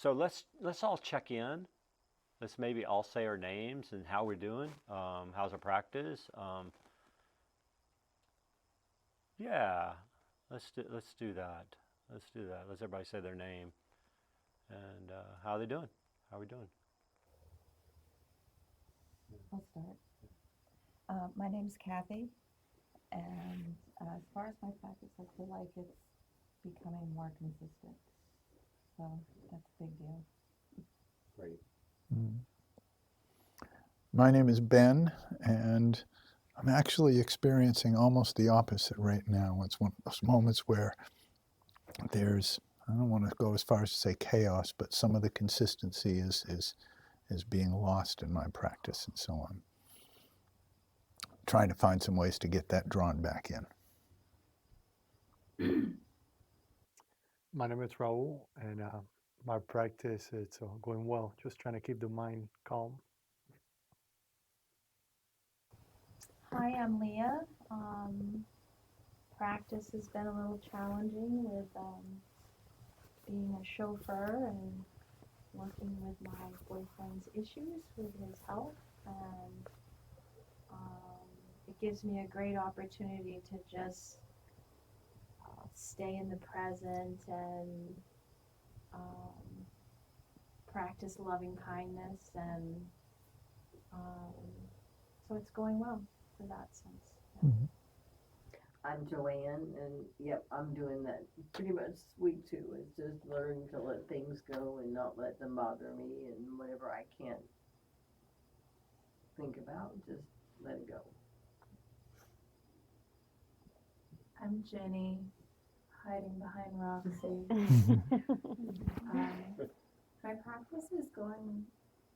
So let's all check in. Let's maybe all say our names and how we're doing. How's our practice? Yeah, let's do that. Let's do that. Let's everybody say their name and how are they doing? How are we doing? I'll start. My name's Kathy, and as far as my practice, I feel like it's becoming more consistent. So that's a big deal. Great. My name is Ben, and I'm actually experiencing almost the opposite right now. It's one of those moments where there's, I don't want to go as far as to say chaos, but some of the consistency is being lost in my practice, and so I'm trying to find some ways to get that drawn back in. My name is Raul, and my practice is going well. Just trying to keep the mind calm. Hi, I'm Leah. Practice has been a little challenging with being a chauffeur and working with my boyfriend's issues with his health, and it gives me a great opportunity to just stay in the present and practice loving kindness, and so it's going well for that sense. Yeah. Mm-hmm. I'm Joanne, and yep, I'm doing that pretty much this week too. It's just learning to let things go and not let them bother me, and whatever I can't think about, just let it go. I'm Jenny, hiding behind Roxy. My practice is going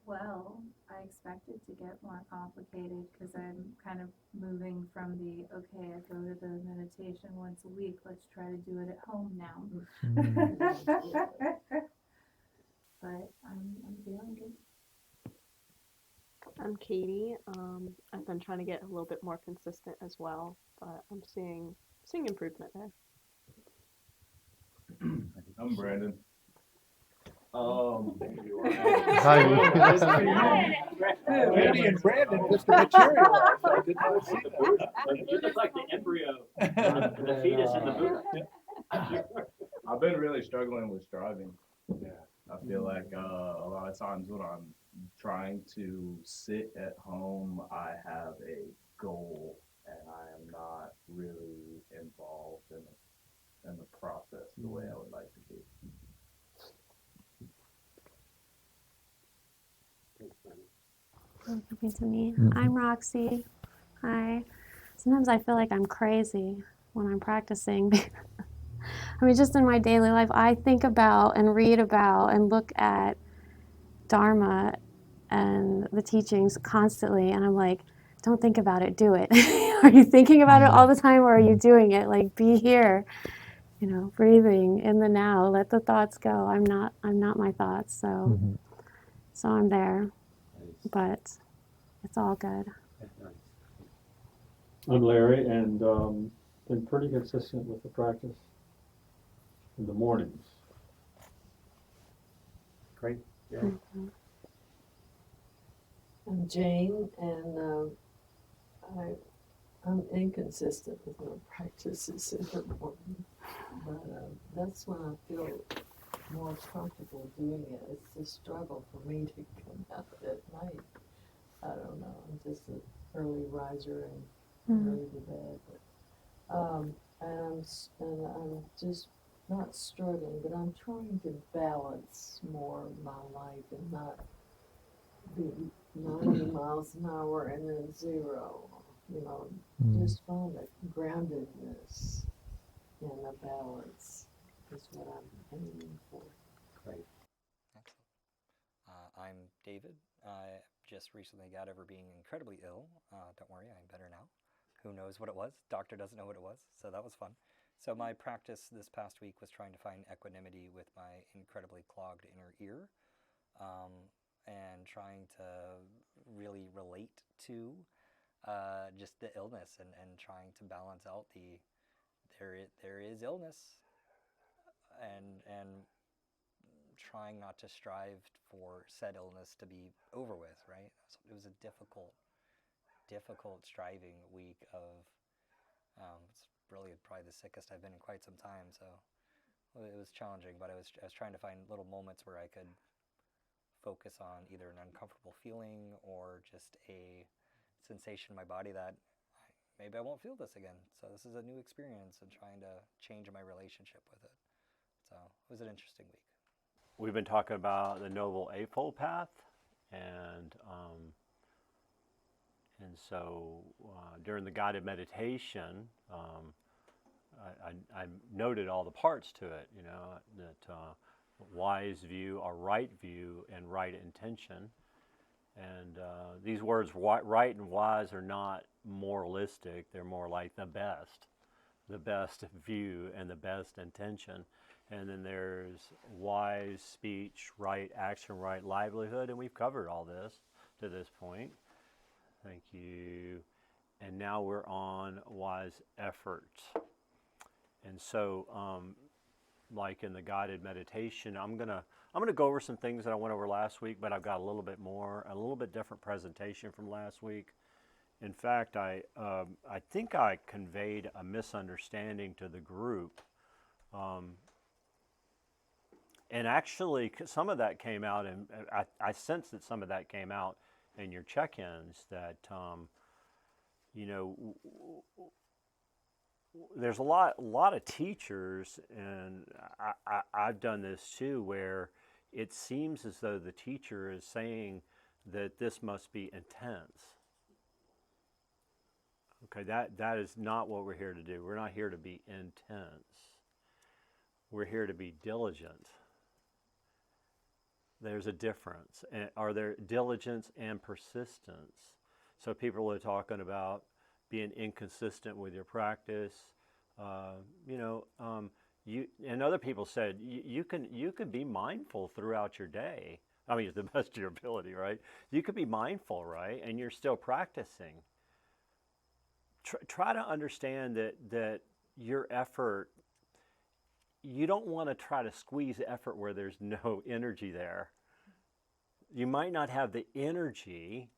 well. I expect it to get more complicated because I'm kind of moving from the, okay, I go to the meditation once a week, let's try to do it at home now. But I'm feeling good. I'm Katie. I've been trying to get a little bit more consistent as well, but I'm seeing improvement there. I'm Brandon. Hi. Randy and Brandon just materialized. I did not see that. You look like the embryo, the fetus in the Buddha. I've been really struggling with striving. Yeah. I feel like a lot of times when I'm trying to sit at home, I have a goal and I am not really involved in the process the way I would like to be. Welcome to me. I'm Roxy. Hi. Sometimes I feel like I'm crazy when I'm practicing. I mean, just in my daily life, I think about and read about and look at Dharma and the teachings constantly, and I'm like, don't think about it, do it. Are you thinking about it all the time, or are you doing it? Like, be here, breathing in the now. Let the thoughts go. I'm not my thoughts, so I'm there. But it's all good. I'm Larry, and been pretty consistent with the practice in the mornings. Great. Yeah. Mm-hmm. I'm Jane, and I'm inconsistent with my practices in the morning, but that's when I feel more comfortable doing it. It's a struggle for me to come out at night. I don't know. I'm just an early riser and early to bed. But, and I'm just not struggling, but I'm trying to balance more of my life and not be 90 miles an hour and then zero. Just find a groundedness and a balance is what I'm aiming for. Great. Excellent. I'm David. I just recently got over being incredibly ill. Don't worry, I'm better now. Who knows what it was? Doctor doesn't know what it was, so that was fun. So my practice this past week was trying to find equanimity with my incredibly clogged inner ear, and trying to really relate to just the illness and trying to balance out there is illness and trying not to strive for said illness to be over with, right? It was a difficult striving week of, it's really probably the sickest I've been in quite some time, so it was challenging, but I was trying to find little moments where I could focus on either an uncomfortable feeling or just a sensation in my body that maybe I won't feel this again. So this is a new experience and trying to change my relationship with it. So it was an interesting week. We've been talking about the Noble Eightfold Path, and so during the guided meditation, I noted all the parts to it, you know, that wise view, or right view, and right intention. And these words, right and wise, are not moralistic. They're more like the best view and the best intention. And then there's wise speech, right action, right livelihood, and we've covered all this to this point. Thank you. And now we're on wise effort. And so, like in the guided meditation, I'm gonna go over some things that I went over last week, but I've got a little bit different presentation from last week. In fact, I think I conveyed a misunderstanding to the group, and actually some of that came out, and I sense that some of that came out in your check-ins, that you know, there's a lot of teachers, and I've done this too, where it seems as though the teacher is saying that this must be intense. Okay, that is not what we're here to do. We're not here to be intense. We're here to be diligent. There's a difference. Are there diligence and persistence? So people are talking about being inconsistent with your practice. You know, and other people said you can be mindful throughout your day. I mean, to the best of your ability, right? You could be mindful, right, and you're still practicing. Try to understand that your effort, you don't want to try to squeeze effort where there's no energy there. You might not have the energy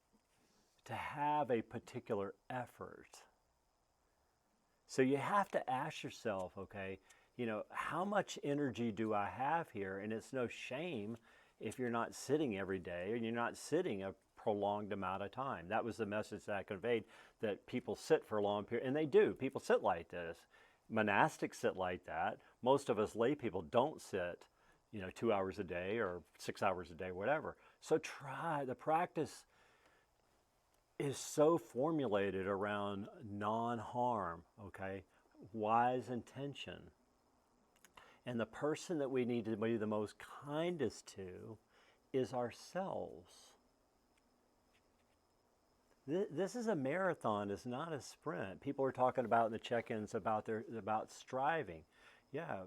to have a particular effort. So you have to ask yourself, okay, you know, how much energy do I have here? And it's no shame if you're not sitting every day and you're not sitting a prolonged amount of time. That was the message that I conveyed, that people sit for a long period, and they do. People sit like this. Monastics sit like that. Most of us lay people don't sit, you know, 2 hours a day or 6 hours a day, whatever. So the practice is so formulated around non-harm, okay? Wise intention. And the person that we need to be the most kindest to is ourselves. This is a marathon, it's not a sprint. People are talking about in the check-ins about striving. Yeah,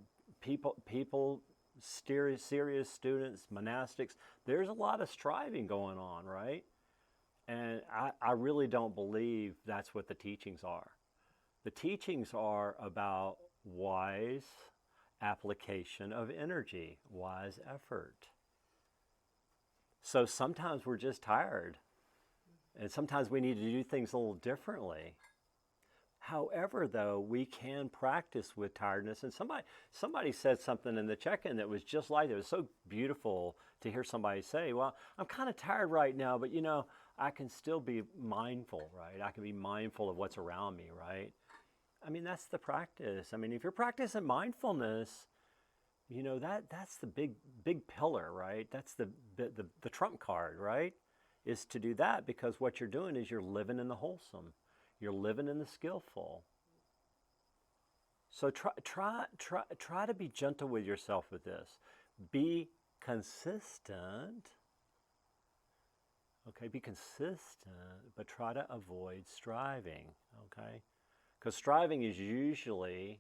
people serious students, monastics, there's a lot of striving going on, right? And I really don't believe that's what the teachings are. The teachings are about wise application of energy, wise effort. So sometimes we're just tired, and sometimes we need to do things a little differently. However, though, we can practice with tiredness. And somebody said something in the check-in that was just like it. It was so beautiful to hear somebody say, well, I'm kind of tired right now, but you know, I can still be mindful, right? I can be mindful of what's around me, right? I mean, that's the practice. I mean, if you're practicing mindfulness, you know, that's the big pillar, right? That's the trump card, right? Is to do that, because what you're doing is you're living in the wholesome. You're living in the skillful. So try to be gentle with yourself with this. Be consistent. Okay, be consistent, but try to avoid striving, okay? Because striving is usually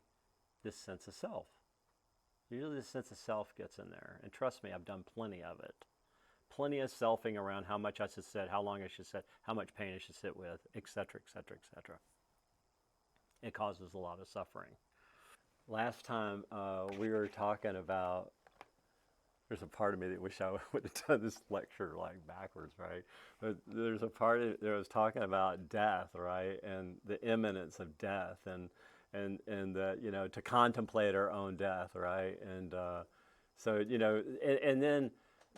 this sense of self. Usually this sense of self gets in there. And trust me, I've done plenty of it. Plenty of selfing around how much I should sit, how long I should sit, how much pain I should sit with, etc., etc., etc. It causes a lot of suffering. Last time we were talking about There's a part of me that wish I would have done this lecture like backwards, right? But there's a part of it that was talking about death, right, and the imminence of death, and that, you know, to contemplate our own death, right, and so, you know, and then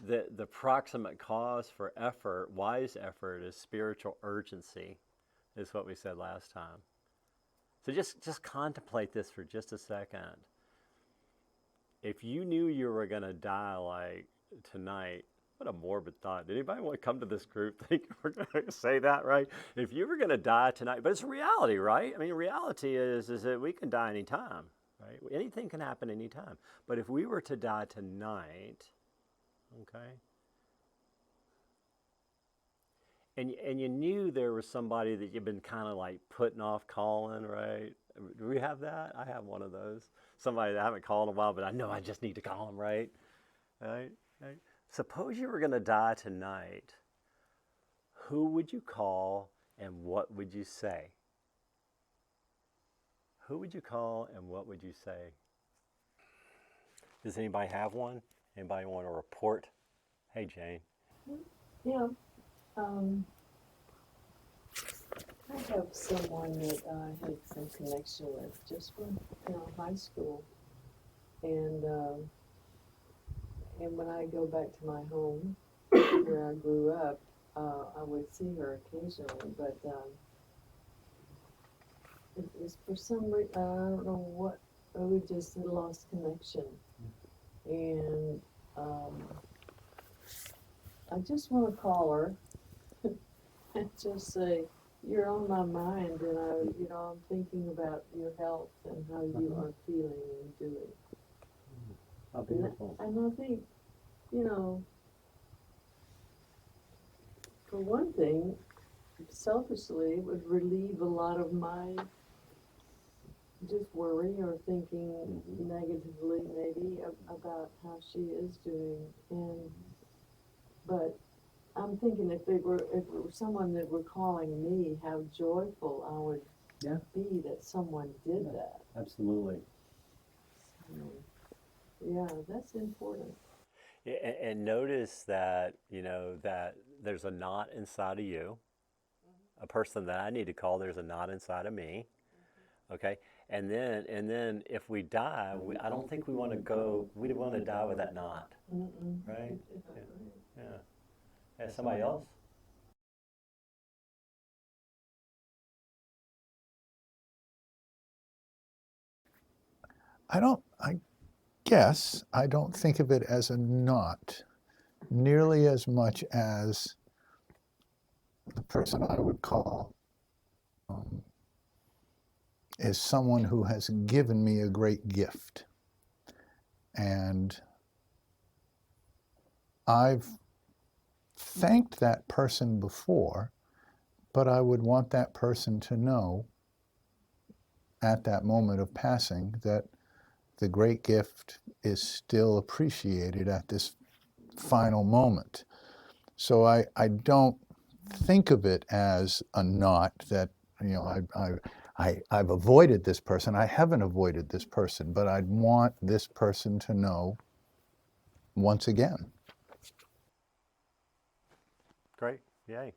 the proximate cause for effort, wise effort, is spiritual urgency, is what we said last time. So just contemplate this for just a second. If you knew you were going to die like tonight, what a morbid thought. Did anybody want to come to this group think we're going to say that, right? If you were going to die tonight, but it's reality, right? I mean, reality is that we can die anytime, right? Anything can happen anytime. But if we were to die tonight, okay, and you knew there was somebody that you've been kind of like putting off calling, right? Do we have that? I have one of those. Somebody that I haven't called in a while, but I know I just need to call them, right? Right? Right? Suppose you were going to die tonight. Who would you call and what would you say? Who would you call and what would you say? Does anybody have one? Anybody want to report? Hey, Jane. Yeah. I have someone that I had some connection with just from high school, and when I go back to my home where I grew up, I would see her occasionally, but it's for some reason, I don't know what, we just had lost connection, and I just want to call her and just say, you're on my mind, and I'm thinking about your health and how you are feeling and doing. How beautiful. And I think, for one thing, selfishly, it would relieve a lot of my just worry or thinking negatively maybe about how she is doing. But I'm thinking if it were someone that were calling me, how joyful I would be that someone did that. Absolutely. So, yeah, that's important. And notice that, that there's a knot inside of you, a person that I need to call, there's a knot inside of me, okay? And then if we die, I don't think we want to die with that knot, right? Yeah. Yeah, somebody else? I guess I don't think of it as a knot nearly as much as the person I would call is someone who has given me a great gift. And I've thanked that person before, but I would want that person to know at that moment of passing that the great gift is still appreciated at this final moment. So I don't think of it as a knot that, I've avoided this person. I haven't avoided this person, but I'd want this person to know once again. Great, yay.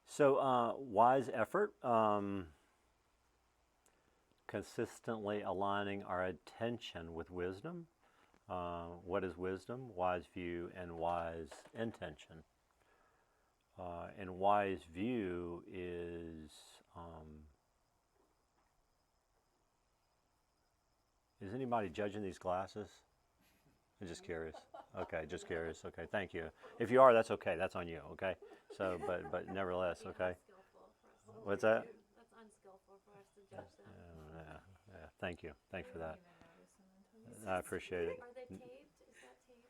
So wise effort, consistently aligning our attention with wisdom. What is wisdom? Wise view and wise intention. And wise view is anybody judging these glasses? I'm just curious. Okay, just curious. Okay, thank you. If you are, that's okay. That's on you. Okay. So, but nevertheless, okay. What's that? That's unskillful for us to judge them. Yeah. Thank you. Thanks for that. I appreciate it. Are they taped? Is that tape?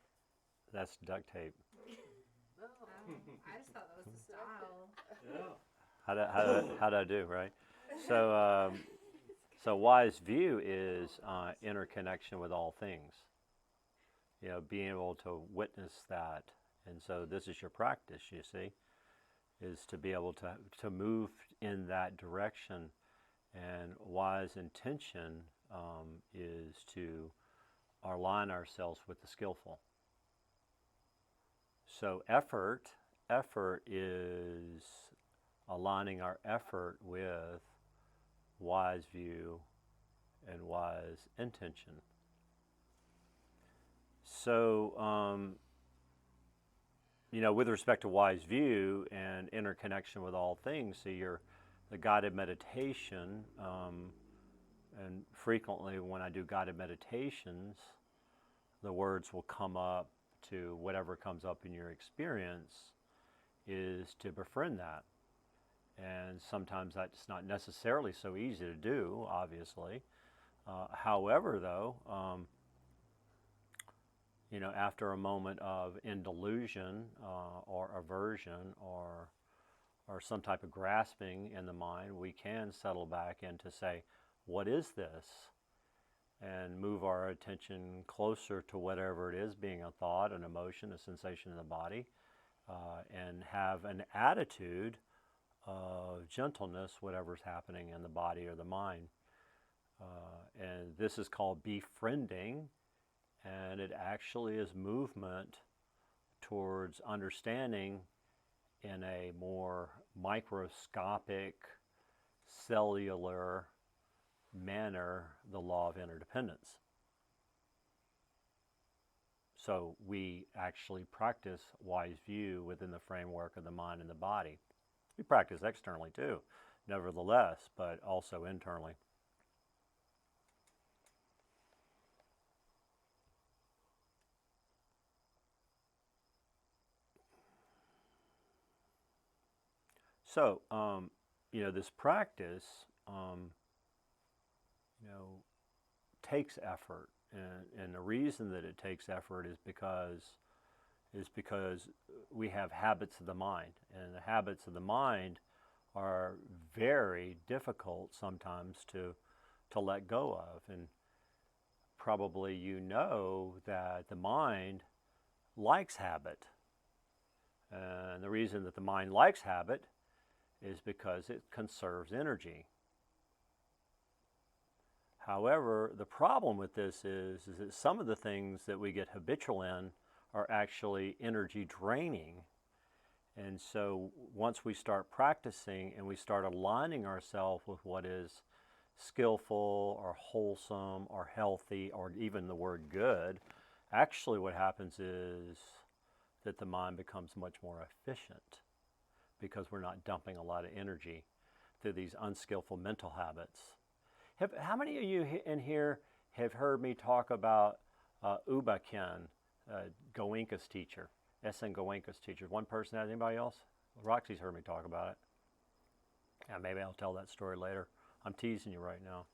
That's duct tape. Oh, I just thought that was the style. Yeah. How did I do, right? So wise view is interconnection with all things. Being able to witness that. And so this is your practice, you see, is to be able to move in that direction. And wise intention is to align ourselves with the skillful. So effort is aligning our effort with wise view and wise intention. So, with respect to wise view and interconnection with all things, so the guided meditation, and frequently when I do guided meditations, the words will come up to whatever comes up in your experience is to befriend that. And sometimes that's not necessarily so easy to do, obviously. However, though, after a moment of delusion or aversion or some type of grasping in the mind, we can settle back into say, what is this? And move our attention closer to whatever it is, being a thought, an emotion, a sensation in the body, and have an attitude of gentleness, whatever's happening in the body or the mind. And this is called befriending, and it actually is movement towards understanding in a more microscopic, cellular manner the law of interdependence. So we actually practice wise view within the framework of the mind and the body. We practice externally too, nevertheless, but also internally. So, this practice, takes effort, and the reason that it takes effort is because we have habits of the mind, and the habits of the mind are very difficult sometimes to let go of. And probably that the mind likes habit, and the reason that the mind likes habit is because it conserves energy. However, the problem with this is that some of the things that we get habitual in are actually energy draining. And so once we start practicing and we start aligning ourselves with what is skillful or wholesome or healthy or even the word good, actually what happens is that the mind becomes much more efficient because we're not dumping a lot of energy through these unskillful mental habits. How many of you in here have heard me talk about Uba Ken, Goenka's teacher, S.N. Goenka's teacher? One person, has anybody else? Roxy's heard me talk about it. Yeah, maybe I'll tell that story later. I'm teasing you right now.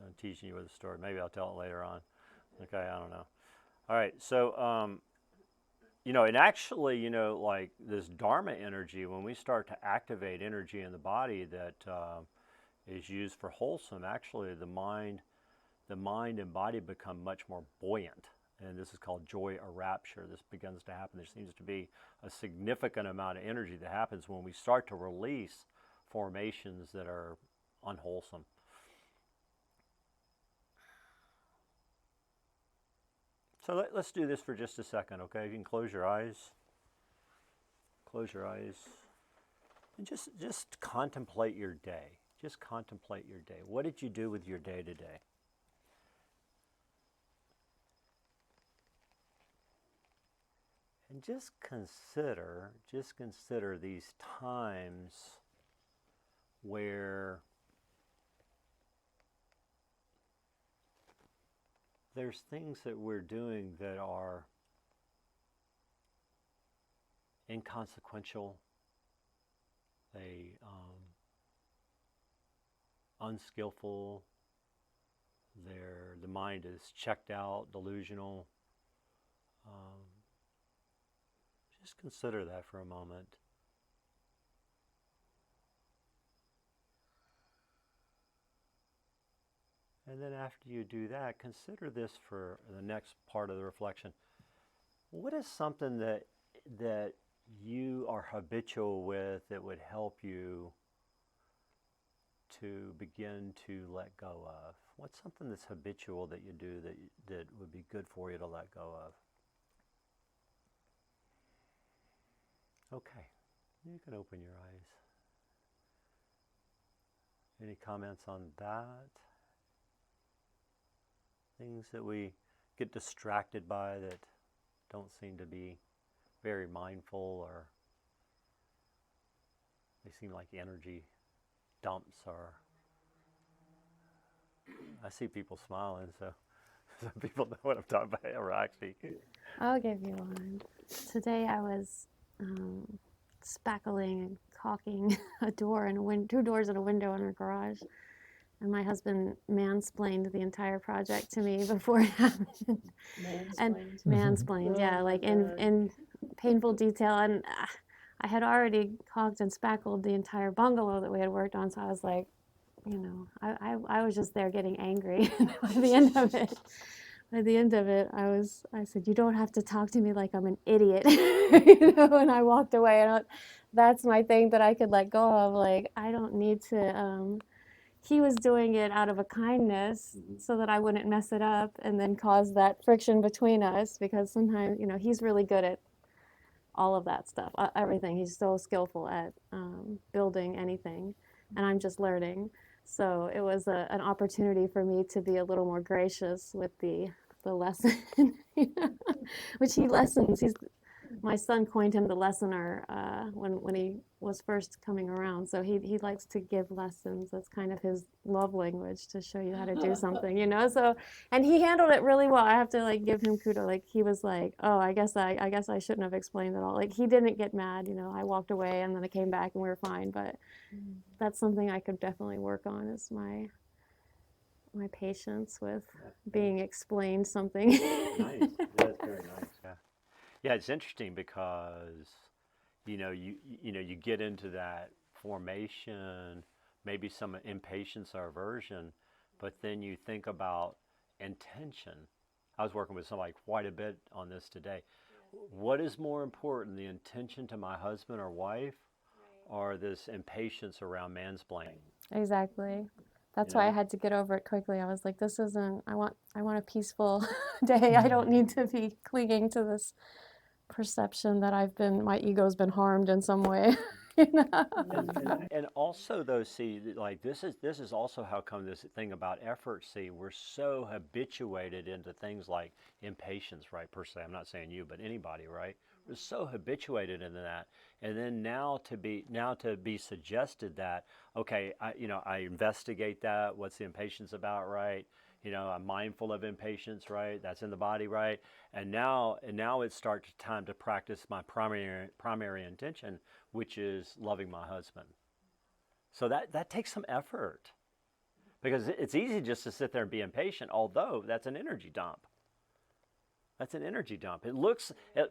I'm teasing you with a story. Maybe I'll tell it later on. Okay, I don't know. All right, so, and actually, like this Dharma energy, when we start to activate energy in the body that is used for wholesome, actually the mind and body become much more buoyant. And this is called joy or rapture. This begins to happen. There seems to be a significant amount of energy that happens when we start to release formations that are unwholesome. So let's do this for just a second, okay? You can close your eyes. Close your eyes. And just contemplate your day. Just contemplate your day. What did you do with your day today? And just consider these times where there's things that we're doing that are inconsequential, they unskillful, the mind is checked out, delusional. Just consider that for a moment. And then after you do that, consider this for the next part of the reflection. What is something that you are habitual with that would help you to begin to let go of? What's something that's habitual that you do that would be good for you to let go of? okay. You can open your eyes. Any comments on that? Things that we get distracted by that don't seem to be very mindful, or they seem like energy dumps, or I see people smiling, so some people know what I'm talking about, or actually. I'll give you one. Today I was spackling and caulking a door and two doors and a window in our garage. And my husband mansplained the entire project to me before it happened. And mansplained, yeah, like in painful detail. And I had already caulked and spackled the entire bungalow that we had worked on. So I was like, you know, I was just there getting angry by the end of it. By the end of it, I said, you don't have to talk to me like I'm an idiot, you know, and I walked away. And that's my thing that I could let go of. Like, I don't need to, he was doing it out of a kindness so that I wouldn't mess it up and then cause that friction between us, because sometimes, you know, he's really good at all of that stuff, everything. He's so skillful at building anything, and I'm just learning. So it was an opportunity for me to be a little more gracious with the lesson, which he lessens. My son coined him the lessoner when he was first coming around. So he likes to give lessons. That's kind of his love language, to show you how to do something, you know. So, and he handled it really well. I have to like give him kudos. Like, he was like, oh, I guess I shouldn't have explained it all. Like, he didn't get mad, you know. I walked away and then I came back and we were fine. But that's something I could definitely work on, is my patience with being explained something. Nice. That's very nice. Yeah. Yeah, it's interesting because, you know, you get into that formation, maybe some impatience or aversion, but then you think about intention. I was working with somebody quite a bit on this today. What is more important, the intention to my husband or wife, or this impatience around mansplaining? Exactly. That's why I had to get over it quickly. I was like, this isn't, I want a peaceful day. I don't need to be clinging to this perception that my ego's been harmed in some way. You know? And also, though, see, like this is also how come this thing about effort. See, we're so habituated into things like impatience, right? Per se, I'm not saying you, but anybody, right? We're so habituated into that, and then now to be suggested that, okay, I investigate that. What's the impatience about, right? You know, I'm mindful of impatience, right? That's in the body, right? And now it starts time to practice my primary intention, which is loving my husband. So that takes some effort, because it's easy just to sit there and be impatient, although that's an energy dump. That's an energy dump.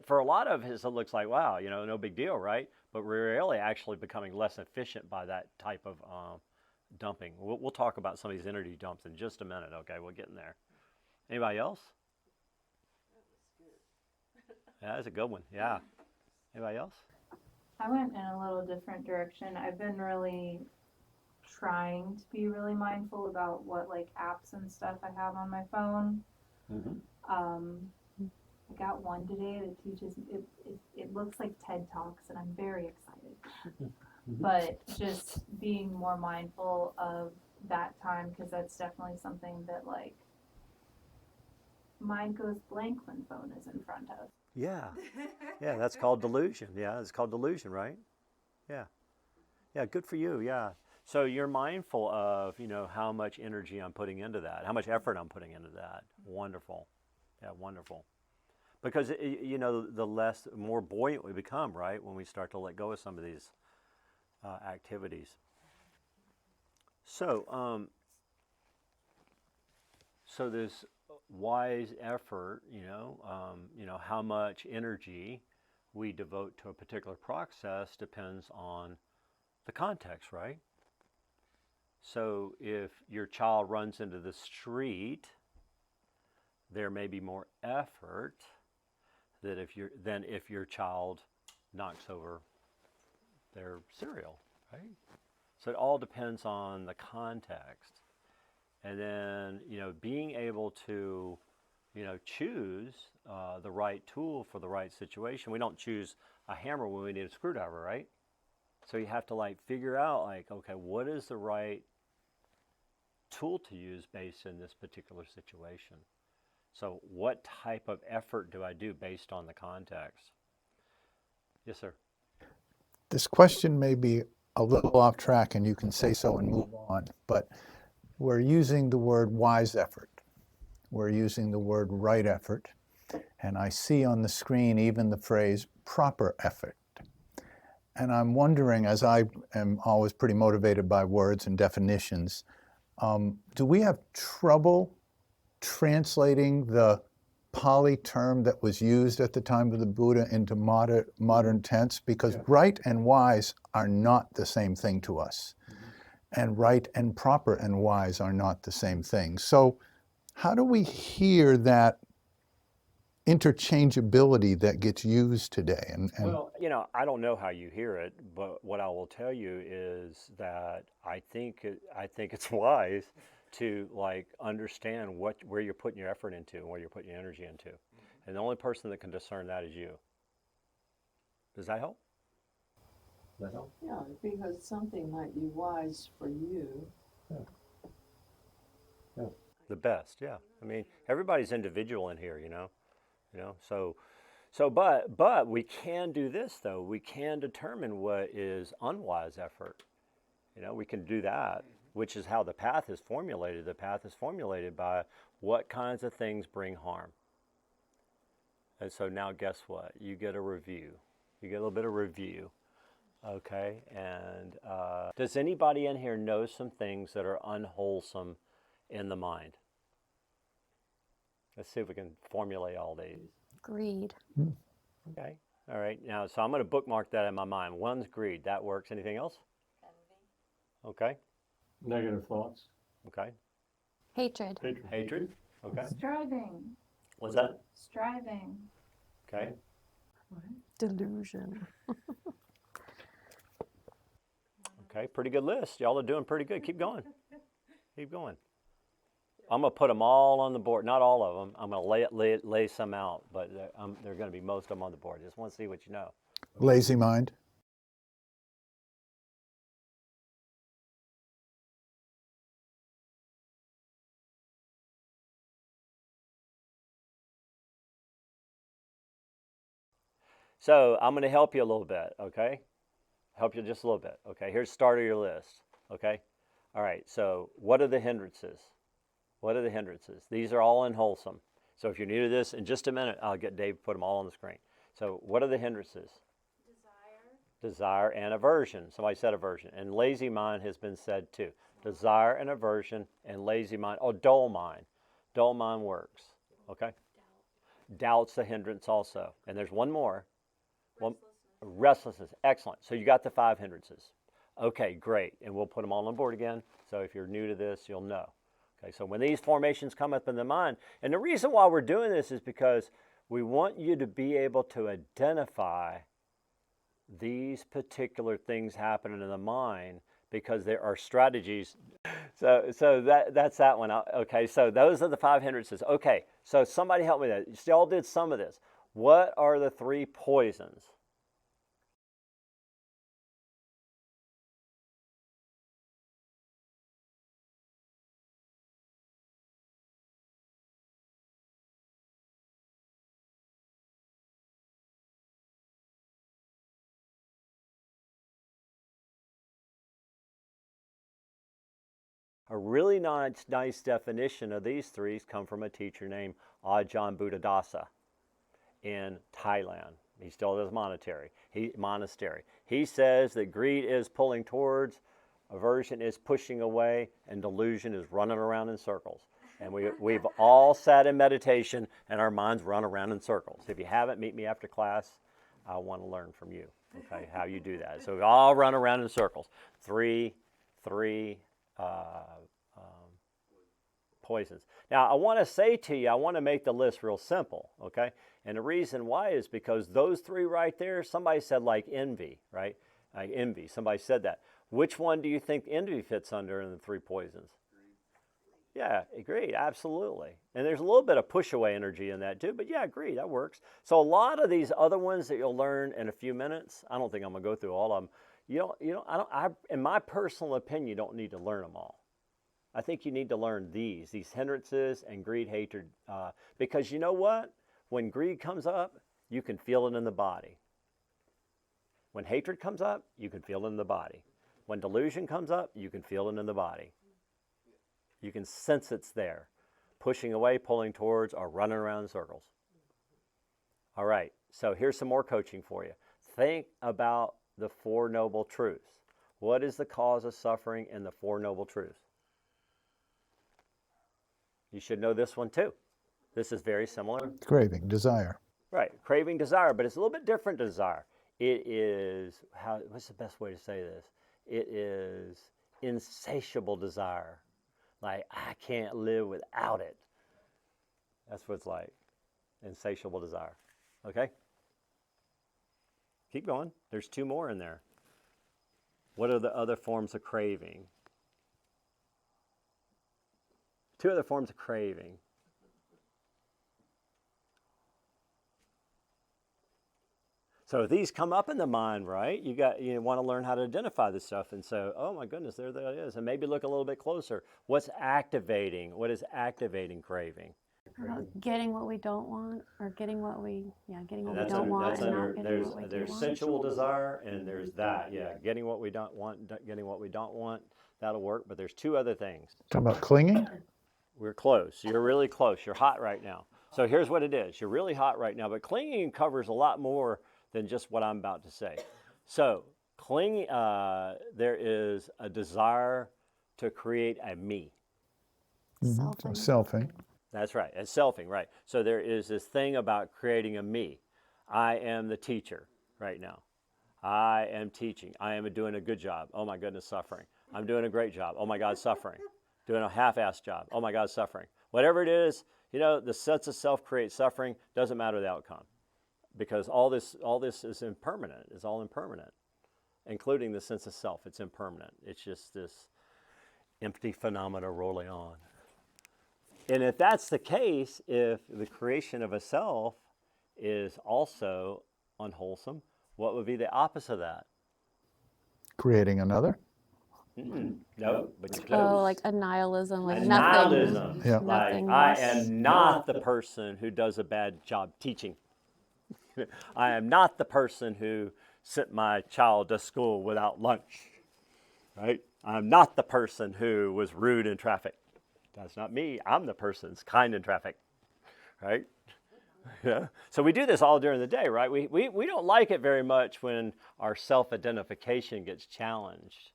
For a lot of us, it looks like, wow, you know, no big deal, right? But we're really actually becoming less efficient by that type of dumping. We'll talk about some of these energy dumps in just a minute, okay? We'll get in there. Anybody else? Yeah, that's a good one. Yeah. Anybody else? I went in a little different direction. I've been really trying to be really mindful about what like apps and stuff I have on my phone. I got one today that teaches, it looks like TED Talks, and I'm very excited. But just being more mindful of that time, because that's definitely something that, like, mind goes blank when phone is in front of. Yeah. Yeah, that's called delusion. Yeah, it's called delusion, right? Yeah. Yeah, good for you. Yeah. So you're mindful of, you know, how much energy I'm putting into that, how much effort I'm putting into that. Wonderful. Yeah, wonderful. Because, you know, the more buoyant we become, right, when we start to let go of some of these activities. So, so this wise effort, you know, how much energy we devote to a particular process depends on the context, right? So if your child runs into the street, there may be more effort than if your child knocks over their cereal, right? So it all depends on the context. And then, you know, being able to, choose the right tool for the right situation. We don't choose a hammer when we need a screwdriver, right? So you have to like figure out like, okay, what is the right tool to use based in this particular situation? So what type of effort do I do based on the context? Yes, sir. This question may be a little off track, and you can say so and move on, but we're using the word wise effort. We're using the word right effort, and I see on the screen even the phrase proper effort. And I'm wondering, as I am always pretty motivated by words and definitions, do we have trouble translating the Pali term that was used at the time of the Buddha into modern tense? Because right and wise are not the same thing to us. And right and proper and wise are not the same thing. So how do we hear that interchangeability that gets used today? Well, I don't know how you hear it, but what I will tell you is that I think it's wise to like understand where you're putting your effort into and where you're putting your energy into. And the only person that can discern that is you. Does that help? Yeah, because something might be wise for you. The best, yeah. I mean, everybody's individual in here, but we can do this though. We can determine what is unwise effort. We can do that, which is how the path is formulated. The path is formulated by what kinds of things bring harm. And so now guess what? You get a review. You get a little bit of review. Okay, and does anybody in here know some things that are unwholesome in the mind? Let's see if we can formulate all these. Greed. Okay, all right. Now, so I'm going to bookmark that in my mind. One's greed. That works. Anything else? Envy. Okay. Negative thoughts. Okay. Hatred. Hatred. Okay. Striving. What's that? Striving. Okay. Delusion. Okay, pretty good list. Y'all are doing pretty good. Keep going. Keep going. I'm going to put them all on the board. Not all of them. I'm going to lay some out, but they're going to be most of them on the board. Just want to see what you know. Lazy mind. So I'm going to help you a little bit, okay? Help you just a little bit. Okay, here's the start of your list, okay? All right, so what are the hindrances? What are the hindrances? These are all unwholesome. So if you're new to this, in just a minute, I'll get Dave to put them all on the screen. So what are the hindrances? Desire and aversion. Somebody said aversion. And lazy mind has been said too. Desire and aversion and lazy mind. Oh, dull mind. Dull mind works, okay? Doubt's the hindrance also. And there's one more. Restlessness. Excellent. So you got the 5 hindrances. Okay, great. And we'll put them all on board again. So if you're new to this, you'll know. Okay, so when these formations come up in the mind, and the reason why we're doing this is because we want you to be able to identify these particular things happening in the mind because there are strategies. So that's that one. Okay, so those are the 5 hindrances. Okay, so somebody help me with that. You all did some of this. What are the 3 poisons? A really nice definition of these 3 come from a teacher named Ajahn Buddhadasa in Thailand. He still has monastery. He says that greed is pulling towards, aversion is pushing away, and delusion is running around in circles. And we've all sat in meditation and our minds run around in circles. If you haven't, meet me after class. I want to learn from you, okay, how you do that. So we all run around in circles. Three poisons. Now, I want to say to you, I want to make the list real simple, okay? And the reason why is because those 3 right there, somebody said like envy, right? Like envy, somebody said that. Which one do you think envy fits under in the 3 poisons? Yeah, agreed, absolutely. And there's a little bit of push away energy in that too, but yeah, agreed, that works. So a lot of these other ones that you'll learn in a few minutes, I don't think I'm gonna go through all of them. In my personal opinion, you don't need to learn them all. I think you need to learn these hindrances and greed, hatred, because you know what? When greed comes up, you can feel it in the body. When hatred comes up, you can feel it in the body. When delusion comes up, you can feel it in the body. You can sense it's there, pushing away, pulling towards, or running around in circles. All right, so here's some more coaching for you. Think about the Four Noble Truths. What is the cause of suffering in the Four Noble Truths? You should know this one too. This is very similar. Craving, desire. Right, craving, desire, but it's a little bit different desire. It is, what's the best way to say this? It is insatiable desire. Like, I can't live without it. That's what it's like. Insatiable desire. Okay? Keep going. There's two more in there. What are the other forms of craving? Two other forms of craving. So if these come up in the mind, right, you want to learn how to identify this stuff and say, oh my goodness, there that is. And maybe look a little bit closer. What is activating craving? Getting what we don't want, or getting what we don't want, and not getting what we do There's want. sensual desire, and there's that. Yeah, getting what we don't want, getting what we don't want, that'll work. But there's two other things. Talking about clinging? We're close. You're really close. You're hot right now. So here's what it is. You're really hot right now, but clinging covers a lot more than just what I'm about to say. So clinging, there is a desire to create a me. So selfing. That's right. It's selfing, right. So there is this thing about creating a me. I am the teacher right now. I am teaching. I am doing a good job. Oh my goodness, suffering. I'm doing a great job. Oh my God, suffering. Doing a half-assed job. Oh my God, suffering. Whatever it is, the sense of self creates suffering. Doesn't matter the outcome, because all this is impermanent. It's all impermanent, including the sense of self. It's impermanent. It's just this empty phenomena rolling on. And if that's the case, if the creation of a self is also unwholesome, what would be the opposite of that? Creating another? No, but you're close. Oh, like a nihilism, like nihilism. nothing. Yeah. Like, I am not the person who does a bad job teaching. I am not the person who sent my child to school without lunch. Right? I'm not the person who was rude in traffic. That's not me. I'm the person who's kind in traffic. Right? Yeah. So we do this all during the day, right? We don't like it very much when our self-identification gets challenged.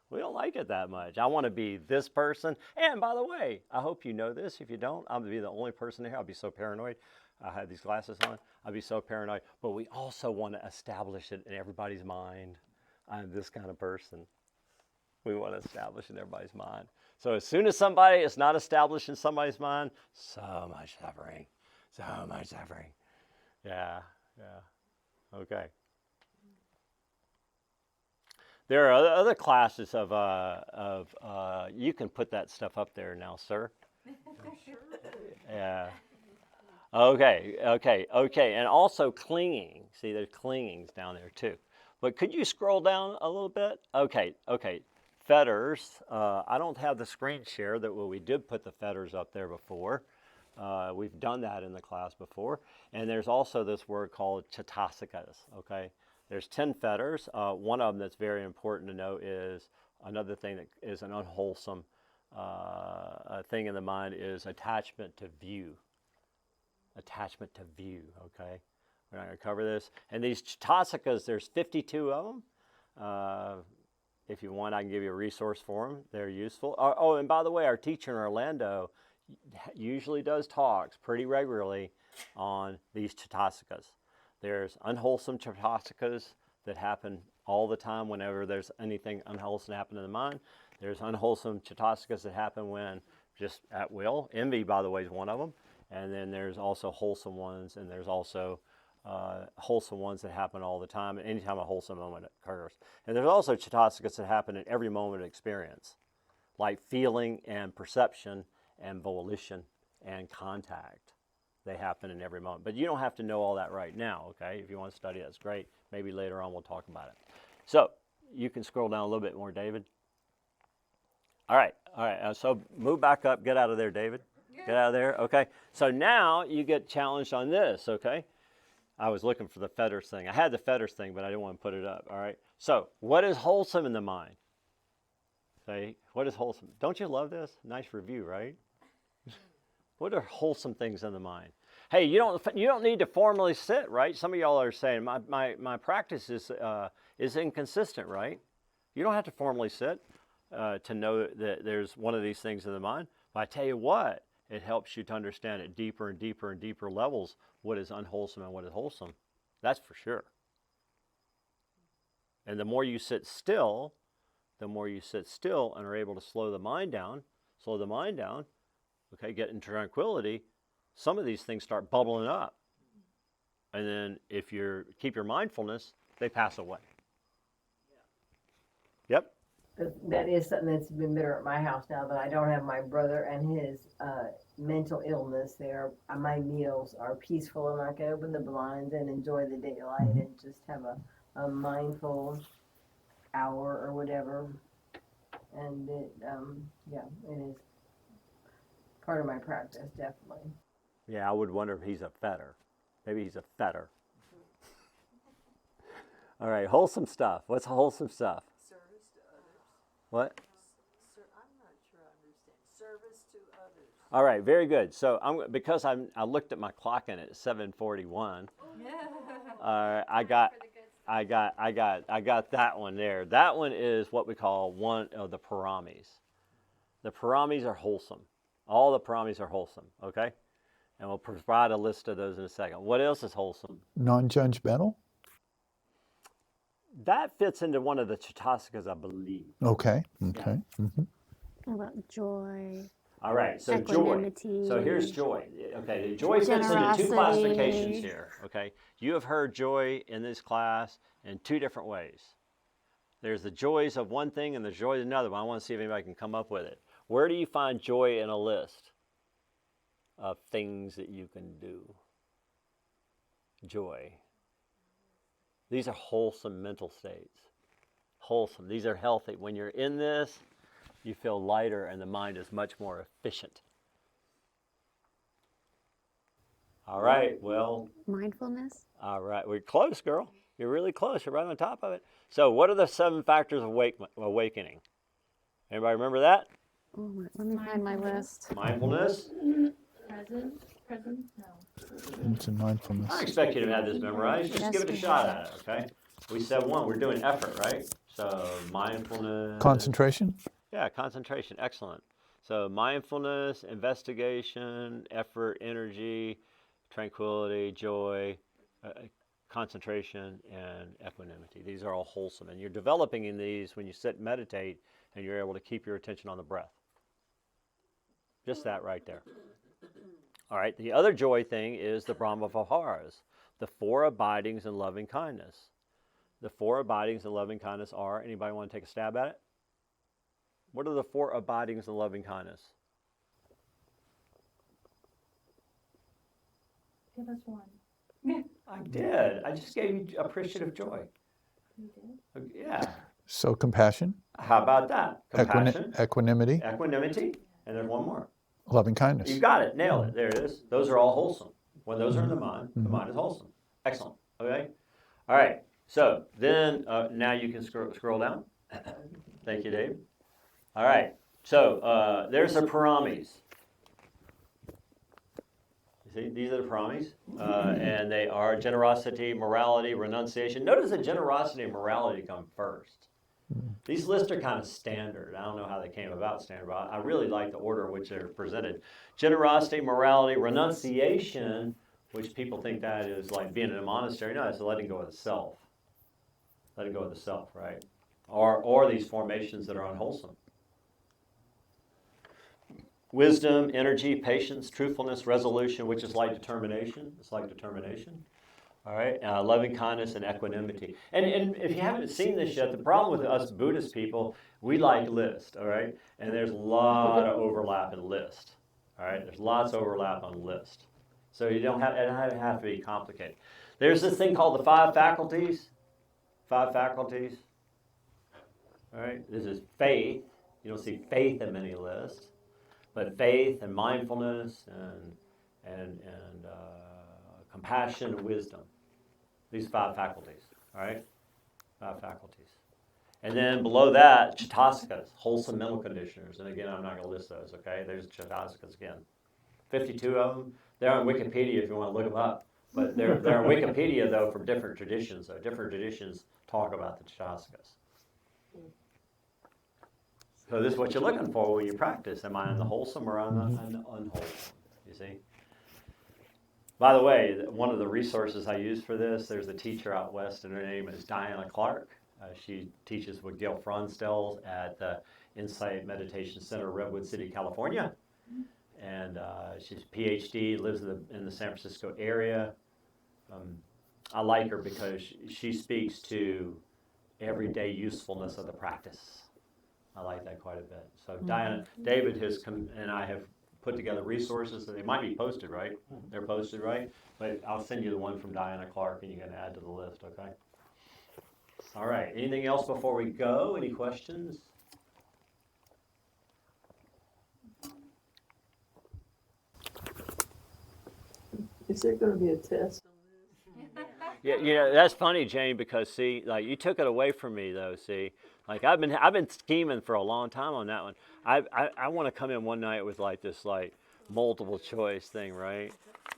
We don't like it that much. I want to be this person. And by the way, I hope you know this. If you don't, I'm going to be the only person here. I'll be so paranoid. I have these glasses on. I'll be so paranoid. But we also want to establish it in everybody's mind. I'm this kind of person. We want to establish it in everybody's mind. So as soon as somebody is not established in somebody's mind, so much suffering. So much suffering. Yeah. Okay. There are other classes of you can put that stuff up there now, sir. Yeah. Okay. And also clinging. See, there's clingings down there too. But could you scroll down a little bit? Okay. Fetters. I don't have the screen share that we did put the fetters up there before. We've done that in the class before. And there's also this word called chetasikas, okay? There's 10 fetters. One of them that's very important to know is another thing that is an unwholesome thing in the mind is attachment to view. Attachment to view, okay? We're not going to cover this. And these chetasikas, there's 52 of them. If you want, I can give you a resource for them. They're useful. Oh, and by the way, our teacher in Orlando usually does talks pretty regularly on these chetasikas. There's unwholesome chetasikas that happen all the time whenever there's anything unwholesome happen in the mind. There's unwholesome chetasikas that happen when just at will. Envy, by the way, is one of them. And then there's also wholesome ones, and there's also wholesome ones that happen all the time, and anytime a wholesome moment occurs. And there's also chetasikas that happen in every moment of experience, like feeling and perception and volition and contact. They happen in every moment. But you don't have to know all that right now, okay? If you want to study, that's great. Maybe later on we'll talk about it. So you can scroll down a little bit more, David. All right. So move back up. Get out of there, David. Get out of there. Okay. So now you get challenged on this, okay? I was looking for the fetters thing. I had the fetters thing, but I didn't want to put it up, all right? So what is wholesome in the mind? Say, what is wholesome? Don't you love this? Nice review, right? What are wholesome things in the mind? Hey, you don't need to formally sit, right? Some of y'all are saying my practice is inconsistent, right? You don't have to formally sit to know that there's one of these things in the mind. But I tell you what, it helps you to understand at deeper and deeper and deeper levels what is unwholesome and what is wholesome. That's for sure. And the more you sit still and are able to slow the mind down, okay, get into tranquility, some of these things start bubbling up. And then if you keep your mindfulness, they pass away. Yep. That is something that's been better at my house now that I don't have my brother and his mental illness there. My meals are peaceful and I can open the blinds and enjoy the daylight and just have a mindful hour or whatever. And it is part of my practice, definitely. Yeah, I would wonder if he's a fetter. Maybe he's a fetter. All right, wholesome stuff. What's wholesome stuff? Service to others. What? I'm not sure I understand. Service to others. All right, very good. So because I looked at my clock and it's 7:41. I got that one there. That one is what we call one of the paramis. The paramis are wholesome. All the paramis are wholesome, okay? And we'll provide a list of those in a second. What else is wholesome? Non-judgmental? That fits into one of the Chaitasikas, I believe. Okay. Yeah. What about joy? All right, so equanimity, joy. So here's joy. Okay, joy fits into two generosity. classifications here, okay? You have heard joy in this class in two different ways. There's the joys of one thing and the joy of another one. I want to see if anybody can come up with it. Where do you find joy in a list of things that you can do? Joy. These are wholesome mental states. Wholesome. These are healthy. When you're in this, you feel lighter and the mind is much more efficient. All right, well. Mindfulness? All right, we're close, girl. You're really close. You're right on top of it. So what are the 7 factors of awakening? Anybody remember that? Oh, let me find my list. Mindfulness. Present, no. It's in mindfulness. I expect you to have this memorized. Just give it a shot at it, okay? We said one. We're doing effort, right? So mindfulness. Concentration? Yeah, concentration. Excellent. So mindfulness, investigation, effort, energy, tranquility, joy, concentration, and equanimity. These are all wholesome. And you're developing in these when you sit and meditate and you're able to keep your attention on the breath. Just that right there. All right, the other joy thing is the Brahma Viharas, the 4 abidings in loving kindness. The 4 abidings in loving kindness are, anybody want to take a stab at it? What are the 4 abidings in loving kindness? Give us one. I did. I just gave you appreciative joy. You did? Yeah. So compassion? How about that? Compassion, Equanimity? equanimity, and there's one more. Loving kindness. You got it. Nailed it. There it is. Those are all wholesome. When those are in the mind is wholesome. Excellent. Okay? All right. So then now you can scroll down. Thank you, Dave. All right. So there's the paramis. You see, these are the paramis. And they are generosity, morality, renunciation. Notice that generosity and morality come first. These lists are kind of standard. I don't know how they came about standard, but I really like the order in which they're presented. Generosity, morality, renunciation, which people think that is like being in a monastery. No, it's letting go of the self. Letting go of the self, right? Or these formations that are unwholesome. Wisdom, energy, patience, truthfulness, resolution, which is like determination. It's like determination. All right, loving kindness and equanimity. And if you haven't seen this yet, the problem with us Buddhist people, we like list, all right? And there's a lot of overlap in list. All right, there's lots of overlap on the list. So it doesn't have to be complicated. There's this thing called the 5 faculties. 5 faculties. All right, this is faith. You don't see faith in many lists, but faith and mindfulness and compassion and wisdom. These 5 faculties. All right, 5 faculties. And then below that, chittasakas, wholesome mental conditioners. And again, I'm not going to list those, okay? There's chittasakas again. 52 of them. They're on Wikipedia if you want to look them up. But they're on Wikipedia, though, from different traditions. So different traditions talk about the chittasakas. So this is what you're looking for when you practice. Am I on the wholesome or on the unwholesome? You see? By the way, one of the resources I use for this, there's a teacher out west, and her name is Diana Clark. She teaches with Gail Fronsdell at the Insight Meditation Center, Redwood City, California. And she's a PhD, lives in the San Francisco area. I like her because she speaks to everyday usefulness of the practice. I like that quite a bit. So Diana, David and I have put together resources, and they might be posted, right? They're posted, right? But I'll send you the one from Diana Clark, and you can add to the list, okay? All right, anything else before we go? Any questions? Is there going to be a test? Yeah, that's funny, Jane, because see, like you took it away from me though. See, like I've been scheming for a long time on that one. I want to come in one night with like this like multiple choice thing, right?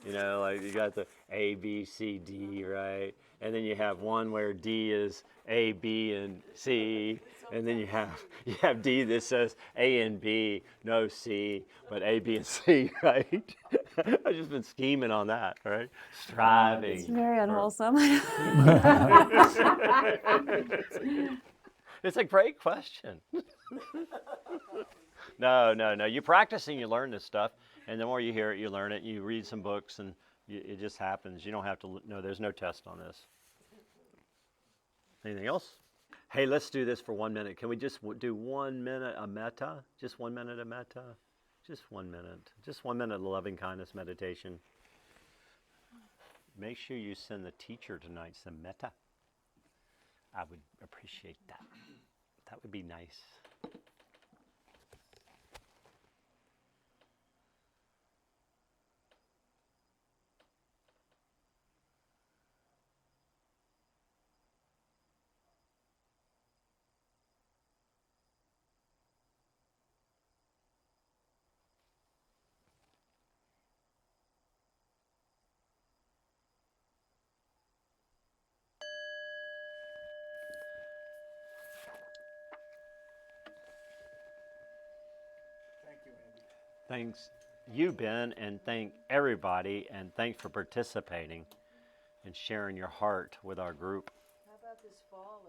You know, like you got the A, B, C, D, right? And then you have one where D is A, B, and C, and then you have D that says A and B, no C, but A, B, and C, right? I've just been scheming on that, right? Striving. It's very unwholesome. It's a great question. No. You practice and you learn this stuff, and the more you hear it, you learn it. You read some books, and it just happens. You don't have to. No, there's no test on this. Anything else? Hey, let's do this for 1 minute. Can we just do 1 minute of metta? Just 1 minute of metta? Just 1 minute. Just 1 minute of loving kindness meditation. Make sure you send the teacher tonight some metta. I would appreciate that. That would be nice. Thanks you, Ben, and thank everybody, and thanks for participating and sharing your heart with our group. How about this fall?